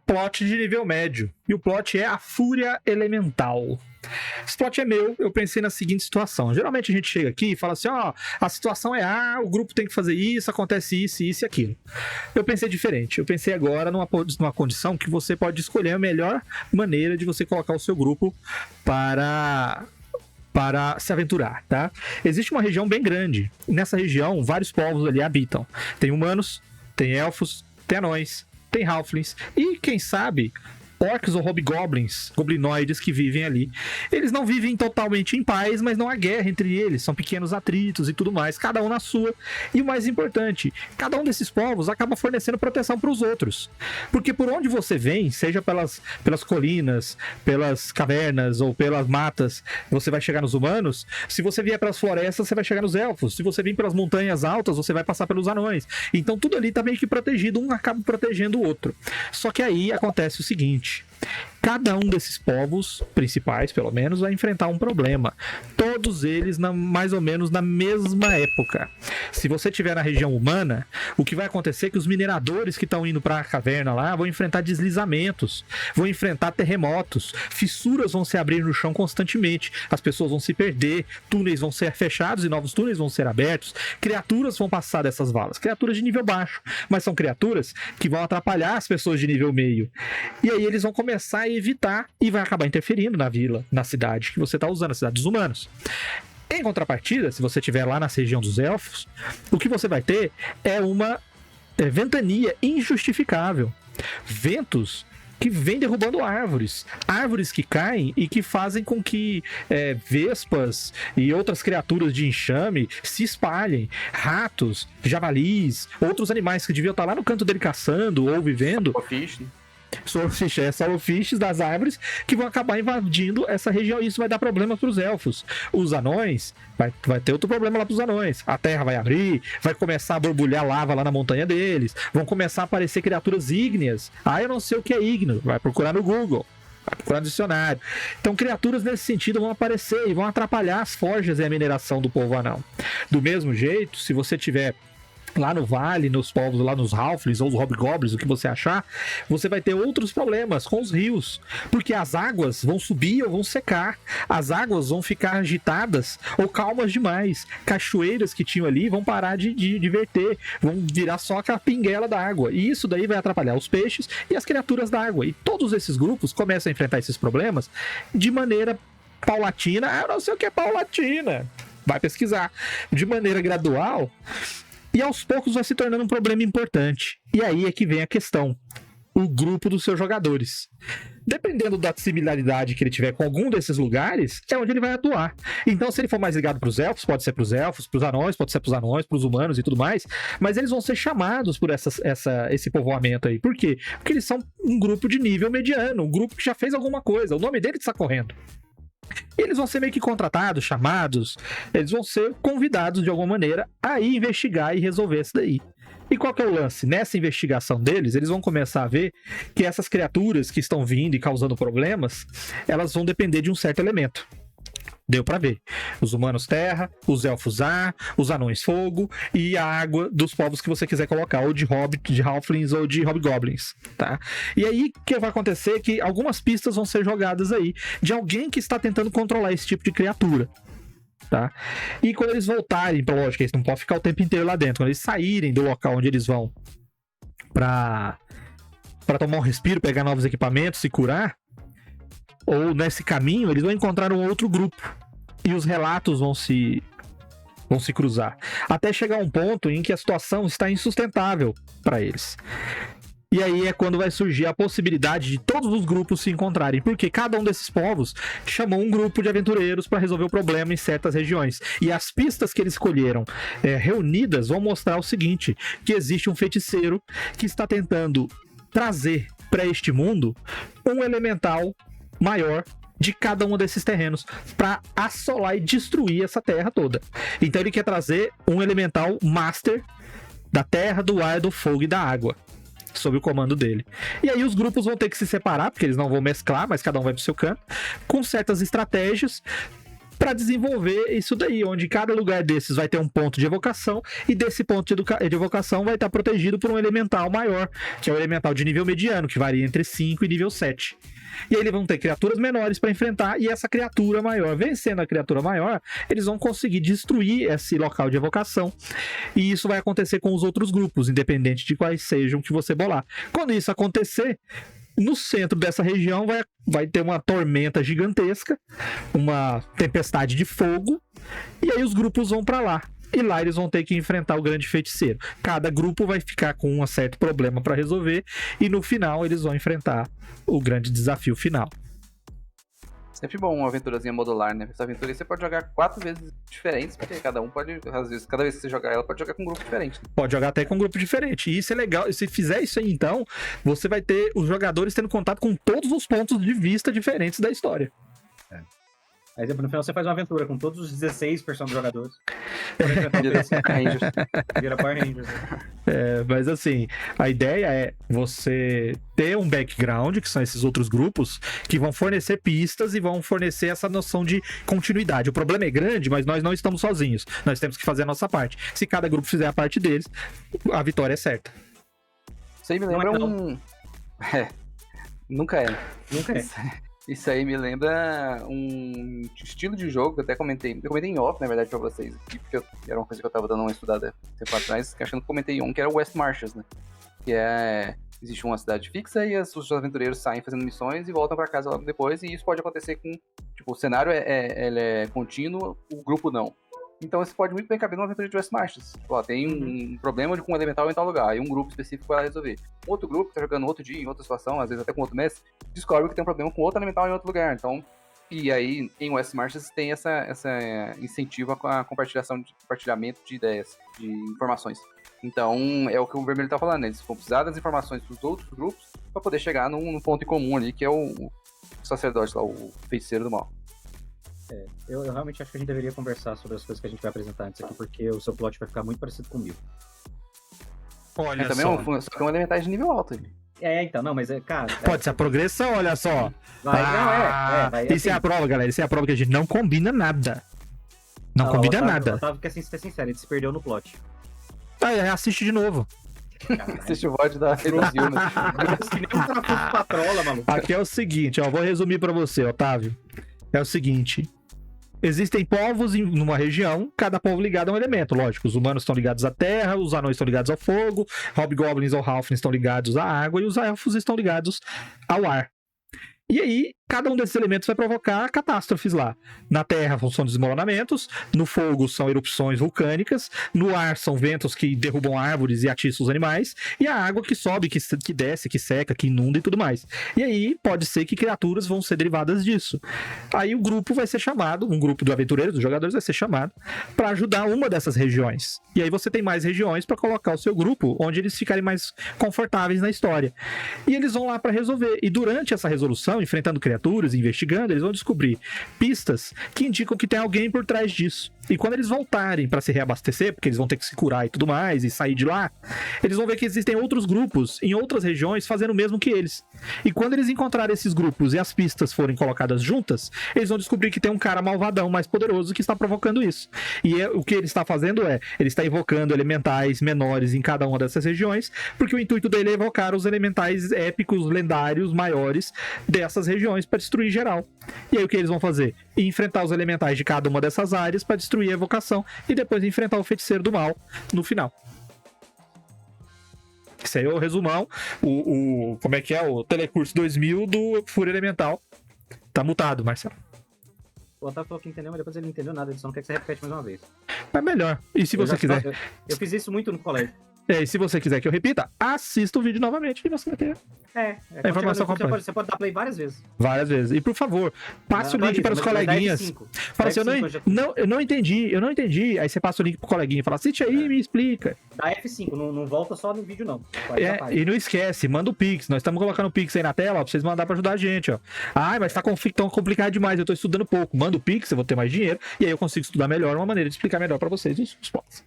plot de nível médio. E o plot é a Fúria Elemental. Esse plot é meu, eu pensei na seguinte situação. Geralmente a gente chega aqui e fala assim, ó, a situação é A, o grupo tem que fazer isso, acontece isso, isso e aquilo. Eu pensei diferente. Eu pensei agora numa condição que você pode escolher a melhor maneira de você colocar o seu grupo para se aventurar, tá? Existe uma região bem grande. Nessa região, vários povos ali habitam. Tem humanos, tem elfos, tem anões, tem halflings e, quem sabe, orcs ou hobgoblins, goblinoides que vivem ali. Eles não vivem totalmente em paz, mas não há guerra entre eles, são pequenos atritos e tudo mais, cada um na sua. E o mais importante, cada um desses povos acaba fornecendo proteção para os outros. Porque por onde você vem, seja pelas colinas, pelas cavernas ou pelas matas, você vai chegar nos humanos. Se você vier pelas florestas, você vai chegar nos elfos. Se você vir pelas montanhas altas, você vai passar pelos anões. Então tudo ali tá meio que protegido, um acaba protegendo o outro. Só que aí acontece o seguinte: cada um desses povos principais, pelo menos, vai enfrentar um problema. Todos eles mais ou menos na mesma época. Se você estiver na região humana, o que vai acontecer é que os mineradores que estão indo para a caverna lá vão enfrentar deslizamentos, vão enfrentar terremotos, fissuras vão se abrir no chão constantemente, as pessoas vão se perder, túneis vão ser fechados e novos túneis vão ser abertos, criaturas vão passar dessas valas, criaturas de nível baixo, mas são criaturas que vão atrapalhar as pessoas de nível meio. E aí eles vão começar a evitar e vai acabar interferindo na vila, na cidade que você está usando, a cidade dos humanos. Em contrapartida, se você estiver lá na região dos elfos, o que você vai ter é uma ventania injustificável. Ventos que vêm derrubando árvores que caem e que fazem com que vespas e outras criaturas de enxame se espalhem. Ratos, javalis, outros animais que deviam estar lá no canto dele caçando ou vivendo. Swordfish das árvores que vão acabar invadindo essa região, e isso vai dar problema para os elfos. Os anões, vai ter outro problema lá para os anões. A terra vai abrir, vai começar a borbulhar lava lá na montanha deles, vão começar a aparecer criaturas ígneas. Eu não sei o que é ígneo, vai procurar no Google, vai procurar no dicionário. Então criaturas nesse sentido vão aparecer e vão atrapalhar as forjas e a mineração do povo anão. Do mesmo jeito, se você tiver lá no vale, nos povos, lá nos halflings ou os hobgoblins, o que você achar, você vai ter outros problemas com os rios, porque as águas vão subir ou vão secar, as águas vão ficar agitadas ou calmas demais, cachoeiras que tinham ali vão parar de verter, vão virar só aquela pinguela da água, e isso daí vai atrapalhar os peixes e as criaturas da água, e todos esses grupos começam a enfrentar esses problemas de maneira paulatina. Eu não sei o que é paulatina, vai pesquisar, de maneira gradual. E aos poucos vai se tornando um problema importante. E aí é que vem a questão: o grupo dos seus jogadores. Dependendo da similaridade que ele tiver com algum desses lugares, é onde ele vai atuar. Então, se ele for mais ligado para os elfos, pode ser para os elfos, para os anões, pode ser para os anões, para os humanos e tudo mais, mas eles vão ser chamados por esse povoamento aí. Por quê? Porque eles são um grupo de nível mediano, um grupo que já fez alguma coisa, o nome dele está correndo. E eles vão ser meio que contratados, chamados, eles vão ser convidados de alguma maneira a ir investigar e resolver isso daí. E qual que é o lance? Nessa investigação deles, eles vão começar a ver que essas criaturas que estão vindo e causando problemas, elas vão depender de um certo elemento. Deu pra ver. Os humanos terra, os elfos ar, os anões fogo e a água dos povos que você quiser colocar, ou de hobbit, de halflings ou de hobgoblins, tá? E aí o que vai acontecer é que algumas pistas vão ser jogadas aí de alguém que está tentando controlar esse tipo de criatura, tá? E quando eles voltarem, lógico, eles não podem ficar o tempo inteiro lá dentro, quando eles saírem do local onde eles vão pra tomar um respiro, pegar novos equipamentos, se curar, ou nesse caminho, eles vão encontrar um outro grupo e os relatos vão se cruzar, até chegar a um ponto em que a situação está insustentável para eles. E aí é quando vai surgir a possibilidade de todos os grupos se encontrarem, porque cada um desses povos chamou um grupo de aventureiros para resolver o problema em certas regiões. E as pistas que eles escolheram reunidas vão mostrar o seguinte: que existe um feiticeiro que está tentando trazer para este mundo um elemental maior de cada um desses terrenos para assolar e destruir essa terra toda. Então ele quer trazer um elemental master da terra, do ar, do fogo e da água sob o comando dele. E aí os grupos vão ter que se separar, porque eles não vão mesclar, mas cada um vai pro seu canto, com certas estratégias para desenvolver isso daí, onde cada lugar desses vai ter um ponto de evocação, e desse ponto de evocação vai estar protegido por um elemental maior, que é o elemental de nível mediano, que varia entre 5 e nível 7. E aí eles vão ter criaturas menores para enfrentar, e essa criatura maior, vencendo a criatura maior, eles vão conseguir destruir esse local de evocação. E isso vai acontecer com os outros grupos, independente de quais sejam que você bolar. Quando isso acontecer, no centro dessa região vai ter uma tormenta gigantesca, uma tempestade de fogo, e aí os grupos vão para lá. E lá eles vão ter que enfrentar o grande feiticeiro. Cada grupo vai ficar com um certo problema para resolver, e no final eles vão enfrentar o grande desafio final. Sempre bom uma aventurazinha modular, né? Essa aventura aí você pode jogar 4 vezes diferentes, porque cada um pode, às vezes, cada vez que você jogar ela, pode jogar com um grupo diferente. Pode jogar até com um grupo diferente. E isso é legal. E se fizer isso aí, então, você vai ter os jogadores tendo contato com todos os pontos de vista diferentes da história. Aí no final você faz uma aventura com todos os 16 personagens jogadores. Vira Power Rangers. Mas assim, a ideia é você ter um background, que são esses outros grupos, que vão fornecer pistas e vão fornecer essa noção de continuidade. O problema é grande, mas nós não estamos sozinhos. Nós temos que fazer a nossa parte. Se cada grupo fizer a parte deles, a vitória é certa. Isso aí me lembra Nunca é. Nunca é. Isso aí me lembra um estilo de jogo que eu até comentei. Eu comentei em off, na verdade, pra vocês aqui, porque era uma coisa que eu tava dando uma estudada tempo atrás, que acho que eu comentei que era o West Marches, né? Que existe uma cidade fixa e os aventureiros saem fazendo missões e voltam pra casa logo depois, e isso pode acontecer com... Tipo, o cenário ele é contínuo, o grupo não. Então isso pode muito bem caber numa aventura de West Marches. Tipo, tem um problema com um elemental em tal lugar, e um grupo específico vai lá resolver. Outro grupo que tá jogando outro dia, em outra situação, às vezes até com outro mestre, descobre que tem um problema com outro elemental em outro lugar. Então, e aí em West Marches tem essa incentivo a compartilhamento de ideias, de informações. Então é o que o Vermelho tá falando, né? Eles vão precisar das informações dos outros grupos para poder chegar num ponto em comum ali, que é o sacerdote lá, o feiticeiro do mal. Eu realmente acho que a gente deveria conversar sobre as coisas que a gente vai apresentar antes aqui, porque o seu plot vai ficar muito parecido comigo. Olha também só. Só que é um elemental de nível alto. Então, não, mas cara... Pode ser a progressão, olha só. Vai, isso é a prova, galera. Isso é a prova que a gente não combina nada. Não combina nada. O Otávio quer ser sincero, ele se perdeu no plot. Assiste de novo. Assiste o VOD da Zilma. Que nem um trafuso patrola, maluco. Aqui é o seguinte, vou resumir pra você, Otávio. É o seguinte: existem povos numa região, cada povo ligado a um elemento, lógico. Os humanos estão ligados à terra, os anões estão ligados ao fogo, hobgoblins ou halflings estão ligados à água e os elfos estão ligados ao ar. E aí, cada um desses elementos vai provocar catástrofes lá. Na terra são desmoronamentos, no fogo são erupções vulcânicas, no ar são ventos que derrubam árvores e atiçam os animais, e a água que sobe, que desce, que seca, que inunda e tudo mais. E aí, pode ser que criaturas vão ser derivadas disso. Aí o grupo vai ser chamado, um grupo de aventureiros, dos jogadores vai ser chamado, para ajudar uma dessas regiões. E aí você tem mais regiões para colocar o seu grupo, onde eles ficarem mais confortáveis na história. E eles vão lá para resolver. E durante essa resolução, enfrentando criaturas, investigando, eles vão descobrir pistas que indicam que tem alguém por trás disso. E quando eles voltarem para se reabastecer, porque eles vão ter que se curar e tudo mais, e sair de lá, eles vão ver que existem outros grupos em outras regiões fazendo o mesmo que eles. E quando eles encontrarem esses grupos e as pistas forem colocadas juntas, eles vão descobrir que tem um cara malvadão mais poderoso que está provocando isso. E o que ele está fazendo ele está invocando elementais menores em cada uma dessas regiões, porque o intuito dele é evocar os elementais épicos, lendários, maiores dessas regiões para destruir geral. E aí o que eles vão fazer? Enfrentar os elementais de cada uma dessas áreas para destruir a evocação e depois enfrentar o feiticeiro do mal no final. Esse aí é o resumão, como é que é? O Telecurso 2000 do Fúria Elemental. Tá mutado, Marcelo. O Otávio falou que entendeu, mas depois ele não entendeu nada, ele só não quer que você repete mais uma vez. É melhor. E se você quiser... Eu fiz isso muito no colégio. E se você quiser que eu repita, assista o vídeo novamente e você vai ter a informação completa. Você pode dar play várias vezes. Várias vezes. E por favor, passe o link para os coleguinhas. Fala assim, eu não entendi. Aí você passa o link pro coleguinha. Fala, assiste aí e me explica. Dá F5, não volta só no vídeo não. E não esquece, manda o Pix. Nós estamos colocando o Pix aí na tela, pra vocês mandar pra ajudar a gente, ó. Mas tá tão complicado demais, eu tô estudando pouco. Manda o Pix, eu vou ter mais dinheiro. E aí eu consigo estudar melhor, uma maneira de explicar melhor pra vocês os plots.